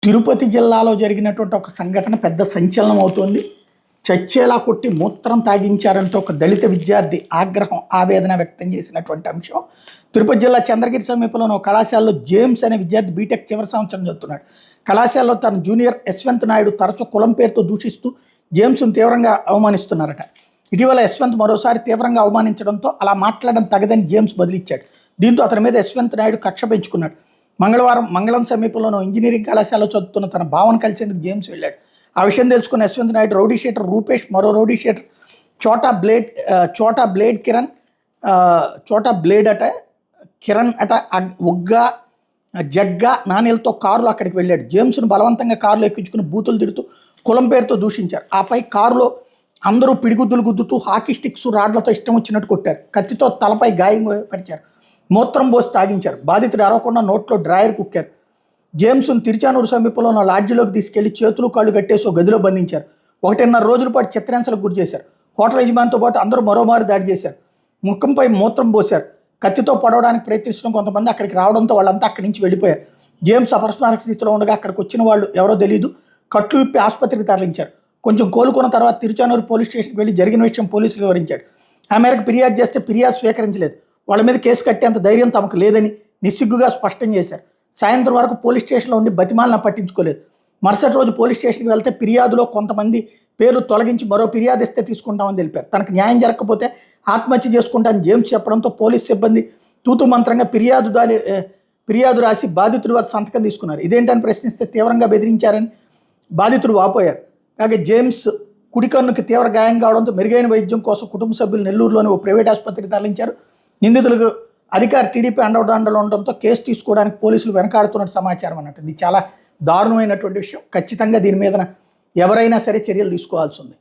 తిరుపతి జిల్లాలో జరిగినటువంటి ఒక సంఘటన పెద్ద సంచలనం అవుతోంది. చచ్చేలా కొట్టి మూత్రం తాగించారంటూ ఒక దళిత విద్యార్థి ఆగ్రహం, ఆవేదన వ్యక్తం చేసినటువంటి అంశం. తిరుపతి జిల్లా చంద్రగిరి సమీపంలోని ఒక కళాశాలలో జేమ్స్ అనే విద్యార్థి బీటెక్ చివరి సంవత్సరం చదువుతున్నాడు. కళాశాలలో తన జూనియర్ యశ్వంత్ నాయుడు తరచూ కులం పేరుతో దూషిస్తూ జేమ్స్ను తీవ్రంగా అవమానిస్తున్నారట. ఇటీవల యశ్వంత్ మరోసారి తీవ్రంగా అవమానించడంతో అలా మాట్లాడడం తగదని జేమ్స్ బదిలిచ్చాడు. దీంతో అతని మీద యశ్వంత్ నాయుడు కక్ష పెంచుకున్నాడు. మంగళం సమీపంలోని ఇంజనీరింగ్ కళాశాలలో చదువుతున్న తన భావన కలిసేందుకు జేమ్స్ వెళ్ళాడు. ఆ విషయం తెలుసుకున్న యశ్వంత్ నాయుడు రౌడీ షీటర్ రూపేష్, మరో రౌడీ షీటర్ చోటా బ్లేడ్ అట కిరణ్ అట ఉగ్గా జగ్గా నాణేలతో కారులో అక్కడికి వెళ్ళాడు. జేమ్స్ను బలవంతంగా కారులో ఎక్కించుకుని బూతులు తిడుతూ కులం పేరుతో దూషించారు. ఆపై కారులో అందరూ పిడిగుద్దులు గుద్దుతూ హాకీ స్టిక్స్ రాడ్లతో ఇష్టం వచ్చినట్టు కొట్టారు. కత్తితో తలపై గాయం పరిచారు. మూత్రం పోసి తాగించారు. బాధితుడు అరవకుండా నోట్లో డ్రాయర్ కుక్కారు. జేమ్స్ను తిరుచానూరు సమీపంలో ఉన్న లాడ్జిలోకి తీసుకెళ్లి చేతులు కాళ్ళు కట్టేసి ఒక గదిలో బంధించారు. 1.5 రోజుల పాటు చిత్రహింసలకు గురి చేశారు. హోటల్ యజమానితో పాటు అందరూ మరోమారు దాడి చేశారు. ముఖంపై మూత్రం పోశారు. కత్తితో పొడవడానికి ప్రయత్నిస్తున్న కొంతమంది అక్కడికి రావడంతో వాళ్ళంతా అక్కడి నుంచి వెళ్ళిపోయారు. జేమ్స్ అపస్మారక స్థితిలో ఉండగా అక్కడికి వచ్చిన వాళ్ళు ఎవరో తెలియదు కట్లు విప్పి ఆసుపత్రికి తరలించారు. కొంచెం కోలుకున్న తర్వాత తిరుచానూరు పోలీస్ స్టేషన్కి వెళ్ళి జరిగిన విషయం పోలీసులు వివరించాడు. ఆ మేరకు ఫిర్యాదు చేస్తే ఫిర్యాదు స్వీకరించలేదు. వాళ్ళ మీద కేసు కట్టేంత ధైర్యం తమకు లేదని నిస్సిగ్గుగా స్పష్టం చేశారు. సాయంత్రం వరకు పోలీస్ స్టేషన్లో ఉండి బతిమాలను పట్టించుకోలేదు. మరుసటి రోజు పోలీస్ స్టేషన్కి వెళ్తే ఫిర్యాదులో కొంతమంది పేర్లు తొలగించి మరో ఫిర్యాదు ఇస్తే తీసుకుంటామని తెలిపారు. తనకు న్యాయం జరగకపోతే ఆత్మహత్య చేసుకుంటానని జేమ్స్ చెప్పడంతో పోలీస్ సిబ్బంది తూతు మంత్రంగా ఫిర్యాదు రాసి బాధితుడి వద్ద సంతకం తీసుకున్నారు. ఇదేంటని ప్రశ్నిస్తే తీవ్రంగా బెదిరించారని బాధితుడు వాపోయారు. కాగా జేమ్స్ కుడికన్నుకి తీవ్ర గాయం కావడంతో మెరుగైన వైద్యం కోసం కుటుంబ సభ్యులు నెల్లూరులోని ఓ ప్రైవేట్ ఆసుపత్రికి తరలించారు. నిందితులకు అధికార టీడీపీ అండదండలు ఉండడంతో కేసు తీసుకోవడానికి పోలీసులు వెనకాడుతున్నట్టు సమాచారం అన్నట్టు. ఇది చాలా దారుణమైనటువంటి విషయం. ఖచ్చితంగా దీని మీద ఎవరైనా సరే చర్యలు తీసుకోవాల్సి ఉంది.